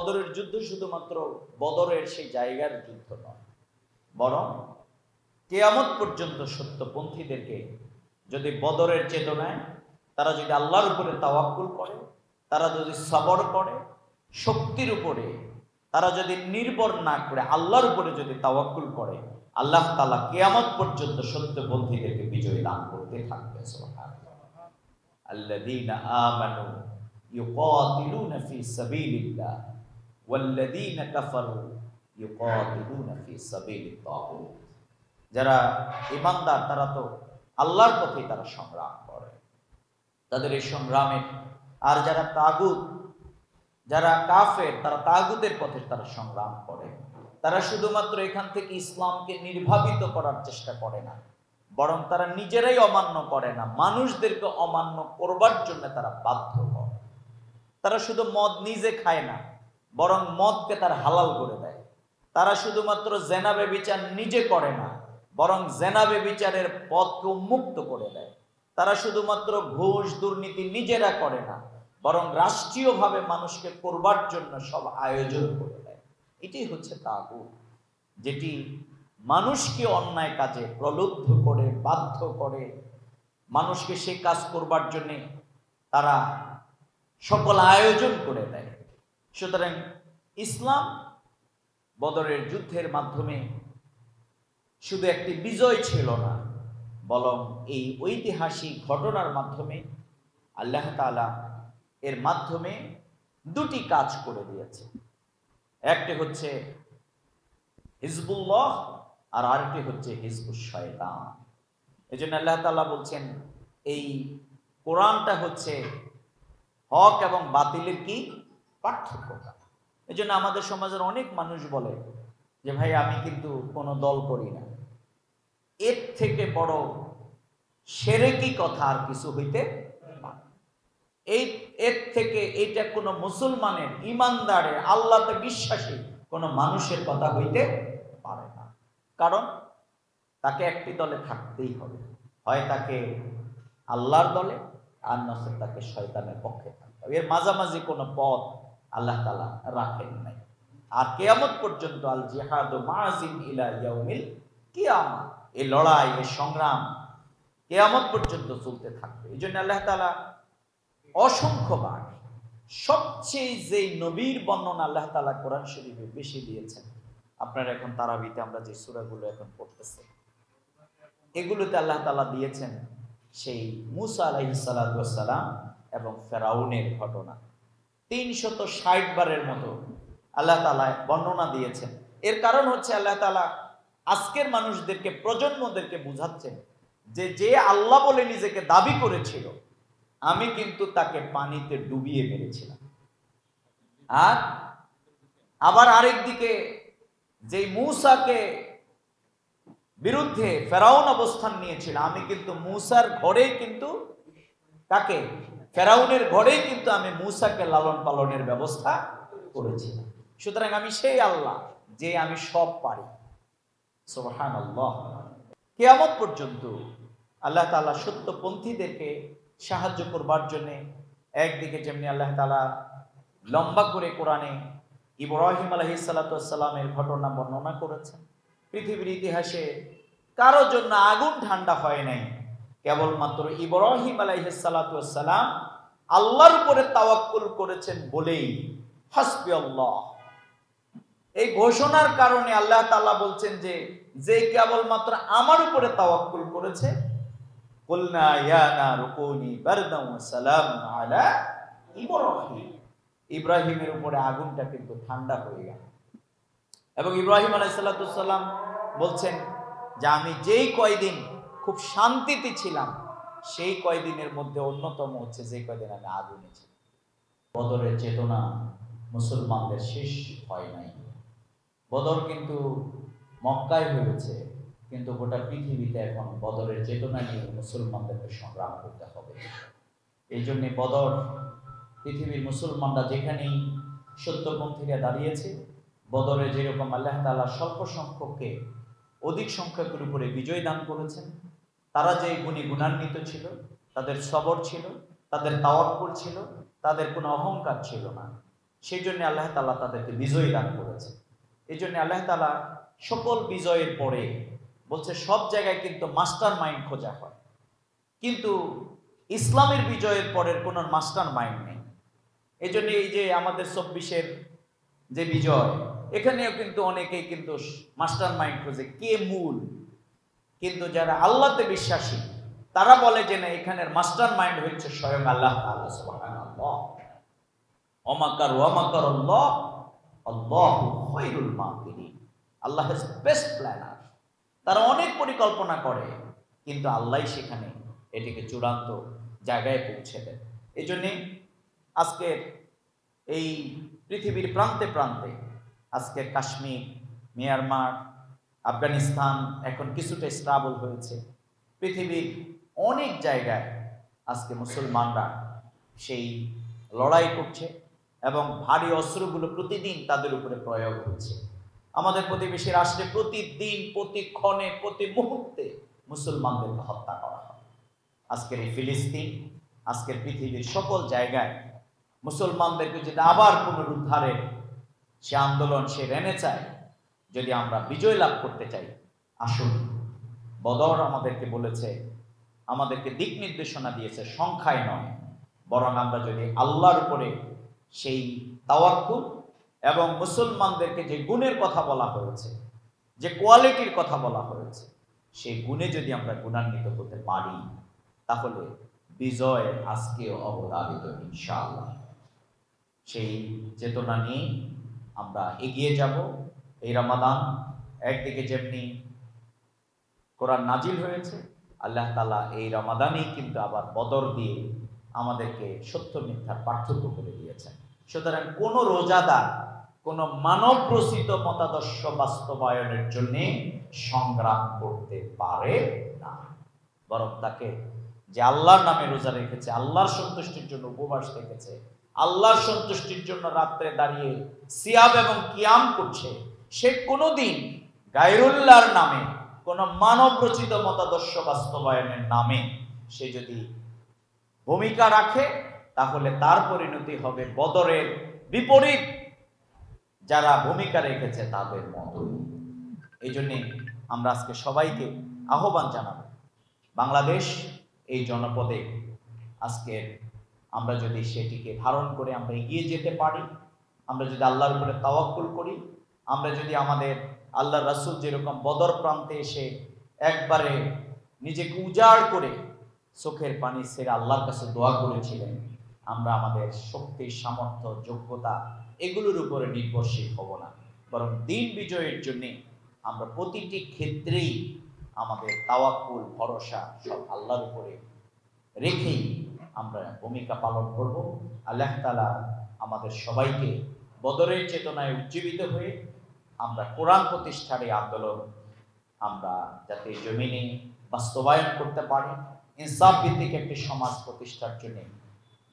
বদরের যুদ্ধ শুধুমাত্র বদরের সেই জায়গার যুদ্ধ নয়, বরং কিয়ামত পর্যন্ত সত্যপন্থীদেরকে যদি বদরের চেতনায় তারা যদি আল্লাহর উপরে তাওয়াক্কুল করে, তারা যদি সবর করে, শক্তির উপরে তারা যদি নির্ভর না করে আল্লাহর উপরে যদি তাওয়াক্কুল করে, আল্লাহ তাআলা কিয়ামত পর্যন্ত সত্যপন্থীদেরকে বিজয় দান করতে থাকবে। সুবহানাল্লাহ। আল্লাযীনা আমানু ইউকাতিলুনা ফি সাবিলিল্লাহ ওয়াল্লাযীনা কাফারু ইউকাতিলুনা ফি সাবিলিত তাগুত। যারা ঈমানদার তারা তো আল্লাহর পথে তারা সংগ্রাম করে, তাদের এই সংগ্রামে, আর যারা তাগুত, যারা কাফের, তারা তাগুতের পথে তারা সংগ্রাম করে। তারা শুধুমাত্র এখান থেকে ইসলামকে নির্ভাবিত করার চেষ্টা করে না, বরং তারা নিজেরাই অমান্য করে না, মানুষদেরকে অমান্য করবার জন্য তারা বাধ্য করে। তারা শুধু মদ নিজে খায় না, বরং মদকে তারা হালাল করে দেয়। তারা শুধুমাত্র জেনা ব্যভিচার নিজে করে না, বরং জেনা ব্যভিচারের পথকে উন্মুক্ত করে দেয়। তারা শুধুমাত্র ঘুষ দুর্নীতি নিজেরা করে না, বরং রাষ্ট্রীয়ভাবে মানুষকে করবার জন্য সব আয়োজন করে দেয়। এটাই হচ্ছে তাগুত, যেটি মানুষকে অন্যায় কাজে প্রলুব্ধ করে, বাধ্য করে, মানুষকে সেই কাজ করবার জন্যে তারা সকল আয়োজন করে দেয়। সুতরাং ইসলাম বদরের যুদ্ধের মাধ্যমে শুধু একটি বিজয় ছিল না, বরং এই ঐতিহাসিক ঘটনার মাধ্যমে আল্লাহ তাআলা এর মাধ্যমে দুটি কাজ করে দিয়েছে। একটি হচ্ছে হিজবুল্লাহ আর আরেকটি হচ্ছে হিজবুশ শয়তান। এই জন্য আল্লাহ তাআলা বলছেন এই কোরআনটা হচ্ছে হক এবং বাতিলের কি পার্থক্য। এই জন্য আমাদের সমাজের অনেক মানুষ বলে যে ভাই আমি কিন্তু কোনো দল করি না। এর থেকে বড় শিরকি কথা আর কিছু হইতে পারে। এর থেকে এটা কোনো মুসলমানের, ইমানদারের, আল্লাহতে বিশ্বাসী কোনো মানুষের কথা হইতে পারে না। কারণ তাকে একটি দলে থাকতেই হবে, হয় তাকে আল্লাহর দলে, আর নয়তো তাকে শয়তানের পক্ষে থাকতে হবে। এর মাঝামাঝি কোনো পথ আল্লাহ তাআলা রাখেন নাই। আর কিয়ামত পর্যন্ত আল জিহাদু মাযিন ইলা ইয়াউমিল কিয়ামা, এই লড়াই, এই সংগ্রাম কিয়ামত পর্যন্ত চলতে থাকবে। এই জন্য আল্লাহ তাআলা অসংখ্যবার সবচেয়ে যে নবীর বর্ণনা আল্লাহ তাআলা কোরআন শরীফে বেশি দিয়েছেন, আপনারা এখন তারাবিতে আমরা যে সূরাগুলো এখন পড়তেছি এগুলোতে আল্লাহ তাআলা দিয়েছেন সেই মূসা আলাইহিস সালাতু ওয়াস সালাম এবং ফেরাউনের ঘটনা। 360 বারের মতো আল্লাহ তাআলা বর্ণনা দিয়েছেন। এর কারণ হচ্ছে আল্লাহ তাআলা আজকের মানুষদেরকে, প্রজন্মদেরকে বুঝাচ্ছেন যে যে আল্লাহ বলে নিজেকে দাবি করেছিল, আমি কিন্তু তাকে পানিতে ডুবিয়ে মেরেছিলাম। আর আবার আরেকদিকে যে মূসাকে বিরুদ্ধে ফেরাউন অবস্থান নিয়েছিল, আমি কিন্তু মূসার ঘরেই কিন্তু তাকে, ফেরাউনের ঘরেই কিন্তু আমি মূসাকে লালন পালনের ব্যবস্থা করেছিলাম। সুতরাং আমি সেই আল্লাহ যে আমি সব পারি। সুবহানাল্লাহ। কিয়ামত পর্যন্ত আল্লাহ তাআলা সত্যপন্থীদেরকে সাহায্য করবার জন্য একদিকে যেমনি আল্লাহ তাআলা লম্বা করে কোরআনে ইব্রাহিম আলাইহিস সালাতু ওয়াস সালামের ঘটনা বর্ণনা করেছেন। পৃথিবীর ইতিহাসে কারোর জন্য আগুন ঠান্ডা হয় নাই, কেবলমাত্র ইব্রাহিম আলাইহিস সালাতু ওয়াস সালাম আল্লাহর উপরে তাওয়াক্কুল করেছেন বলেই হাসবি আল্লাহ, এই ঘোষণার কারণে আল্লাহ তাআলা বলছেন যে যে কেবলমাত্র আমার উপরে তাওয়াক্কুল করেছে, কুলনা ইয়া নারু কুনি বারদান ওয়া সালামান আলা ইব্রাহিম, ইব্রাহিমের উপরে আগুনটা কিন্তু ঠান্ডা হয়ে গেল। এবং ইব্রাহিম আলাইহিস সালাতু ওয়াস সালাম বলছেন যে আমি যেই কয়দিন খুব শান্তিতে ছিলাম, সেই কয়দিনের মধ্যে অন্যতম হচ্ছে যে কয়দিন আমি আগুনে ছিলাম। বদরের চেতনা মুসলমানদের শেষ হয় নাই। বদর কিন্তু মক্কায় হয়েছে, কিন্তু গোটা পৃথিবীতে এখন বদরের চেতনা নিয়ে মুসলমানদেরকে সংগ্রাম করতে হবে। এই জন্যে বদর পৃথিবীর মুসলমানরা যেখানেই সত্যপন্থীরা দাঁড়িয়েছে, বদরে যেরকম আল্লাহ তাআলা স্বল্প সংখ্যককে অধিক সংখ্যকের উপরে বিজয় দান করেছেন, তারা যে গুণী গুণান্বিত ছিল, তাদের সবর ছিল, তাদের তাওয়াক্কুল ছিল, তাদের কোনো অহংকার ছিল না। সেই জন্য আল্লাহ তাআলা তাদেরকে বিজয় দান করেছে। এই জন্য আল্লাহ তাআলা সকল বিজয়ের পরে বলছে সব জায়গায় কিন্তু মাস্টার মাইন্ড খোঁজা হয়, কিন্তু ইসলামের বিজয়ের পরের কোনো মাস্টার মাইন্ড নেই। এই জন্য এই যে আমাদের 24-এর যে বিজয়, এখানেও কিন্তু অনেকেই কিন্তু মাস্টার মাইন্ড খোঁজে কে মূল, কিন্তু যারা আল্লাহতে বিশ্বাসী তারা বলে যে না, এখানের মাস্টার মাইন্ড হচ্ছে স্বয়ং আল্লাহ তাআলা সুবহানাল্লাহ। ওমাকার ওয়ামাকারাল্লাহ আল্লাহু খায়রুল মাকিরিন। আল্লাহ ইজ বেস্ট প্ল্যানার। তারা অনেক পরিকল্পনা করে, কিন্তু আল্লাহই সেখানে এটিকে চূড়ান্ত জায়গায় পৌঁছে দেন। এই জন্যে আজকের এই পৃথিবীর প্রান্তে প্রান্তে, আজকের কাশ্মীর, মিয়ানমার, আফগানিস্তান এখন কিছুটা স্টেবল হয়েছে। পৃথিবীর অনেক জায়গায় আজকে মুসলমানরা সেই লড়াই করছে এবং ভারী অস্ত্রগুলো প্রতিদিন তাদের উপরে প্রয়োগ হচ্ছে। আমাদের প্রতিবেশী রাষ্ট্রে প্রতিদিন, প্রতিক্ষণে, প্রতি মুহূর্তে মুসলমানদেরকে হত্যা করা হয়। আজকের এই ফিলিস্তিন, আজকের পৃথিবীর সকল জায়গায় মুসলমানদেরকে যদি আবার পুনরুদ্ধারের সে আন্দোলন, সে রেনে চায়, যদি আমরা বিজয় লাভ করতে চাই, আসুন। বদর আমাদেরকে বলেছে, আমাদেরকে দিক নির্দেশনা দিয়েছে, সংখ্যায় নয়, বরং আমরা যদি আল্লাহর উপরে সেই তাওয়াক্কুল এবং মুসলমানদেরকে যে গুণের কথা বলা হয়েছে, যে কোয়ালিটির কথা বলা হয়েছে, সেই গুণে যদি আমরা গুণান্বিত হতে পারি, তাহলে বিজয় আজকেও অবধারিত ইনশাআল্লাহ। সেই চেতনা নিয়ে আমরা এগিয়ে যাব। এই রমাদান একদিকে যেমনি কোরআন নাজিল হয়েছে, আল্লাহ তাআলা এই রমাদানেই কিন্তু আবার বদর দিয়ে আমাদেরকে সত্য মিথ্যার পার্থক্য করে দিয়েছেন। সুতরাং কোন রোজাদার কোন মানব রচিত মতাদর্শ বাস্তবায়নের জন্য সংগ্রাম করতে পারে না, বরং তাকে যে আল্লাহর নামে রোজা রেখেছে, আল্লাহর সন্তুষ্টির জন্য উপবাস রেখেছে, আল্লাহর সন্তুষ্টির জন্য রাত্রে দাঁড়িয়ে সিয়াম এবং কিয়াম করছে, সে কোনোদিন গায়রুল্লাহর নামে, কোন মানব রচিত মতাদর্শ বাস্তবায়নের নামে সে যদি ভূমিকা রাখে, তাহলে তার পরিণতি হবে বদরের বিপরীত যারা ভূমিকা রেখেছে তাদের মতই। এই জন্যে আমরা আজকে সবাইকে আহ্বান জানাবো, বাংলাদেশ এই জনপদে আজকে আমরা যদি সেটিকে ধারণ করে আমরা এগিয়ে যেতে পারি, আমরা যদি আল্লাহর উপরে তাওয়াক্কুল করি, আমরা যদি আমাদের আল্লাহর রাসূল যেরকম বদর প্রান্তে এসে একবারে নিজেকে উজাড় করে চোখের পানি ছেড়ে আল্লাহর কাছে দোয়া করেছিলেন, আমরা আমাদের শক্তি, সামর্থ্য, যোগ্যতা এগুলোর উপরে নির্ভরশীল হব না, বরং দিন বিজয়ের জন্য আমরা প্রতিটি ক্ষেত্রেই আমাদের তাওয়াক্কুল, ভরসা সব আল্লাহর উপরে রেখেই আমরা ভূমিকা পালন করব। আল্লাহ তাআলা আমাদের সবাইকে বদরের চেতনায় উজ্জীবিত হয়ে আমরা কোরআন প্রতিষ্ঠার এই আন্দোলন আমরা যাতে জমিনে বাস্তবায়ন করতে পারি, ইনসাফ ভিত্তিক একটি সমাজ প্রতিষ্ঠার জন্য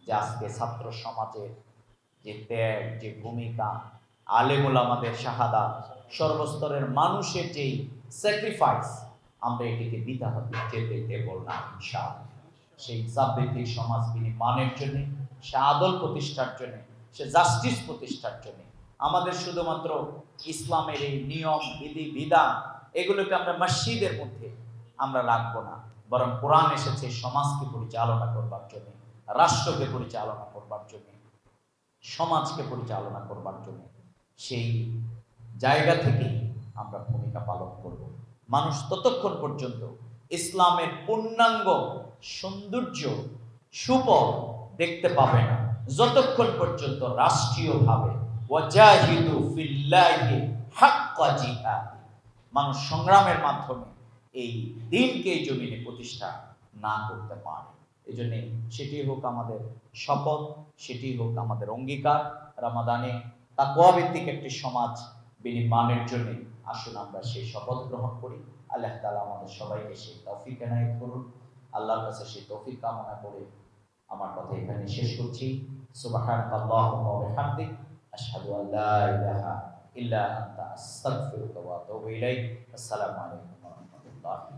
যে আজকে ছাত্র সমাজের যে ত্যাগ, যে ভূমিকা, আলেম ওলামাদের শাহাদাত, সর্বস্তরের মানুষের যেই স্যাক্রিফাইস, আমরা এটিকে দিতে হবে, যেতে দেব না ইনশাআল্লাহ। সেই ইনসাফ ভিত্তিক সমাজ বিনির্মাণের জন্য, সে আদল প্রতিষ্ঠার জন্য, সে জাস্টিস প্রতিষ্ঠার জন্য আমাদের শুধুমাত্র ইসলামের এই নিয়ম, বিধি, বিধান এগুলোকে আমরা মসজিদের মধ্যে আমরা রাখবো না, বরং কোরআন এসেছে সমাজকে পরিচালনা করবার জন্য, রাষ্ট্রকে পরিচালনা করবার জন্য, সমাজকে পরিচালনা করবার জন্য। সেই জায়গা থেকে আমরা ভূমিকা পালন করব। মানুষ ততক্ষণ পর্যন্ত ইসলামের পূর্ণাঙ্গ সৌন্দর্য, সুফল দেখতে পাবে না, যতক্ষণ পর্যন্ত রাষ্ট্রীয়ভাবে ওয়াজাহিদু ফিল্লাহি হাক্কা জিহাদ, মানুষ সংগ্রামের মাধ্যমে এই দিনকে এই জমিনে প্রতিষ্ঠা না করতে পারে। এই জন্য সেটি হোক আমাদের শপথ, সেটি হোক আমাদের অঙ্গীকার, রমাদানে তাকওয়া ভিত্তিক একটি সমাজ বিনির্মাণের জন্য আসুন আমরা সেই শপথ গ্রহণ করি। আল্লাহ তাআলা আমাদের সবাইকে সেই তৌফিক এনায়েত করুন। আল্লাহর কাছে সেই তৌফিক কামনা করে আমার কথা এখানে শেষ করছি। সুবহানাল্লাহুম্মা ওয়া বিহামদিক, আশহাদু আল্লা ইলাহা ইল্লা আনতা, আস্তাগফিরুকা ওয়া আতুবু ইলাইক। আসসালামু আলাইকুম ওয়া রাহমাতুল্লাহি।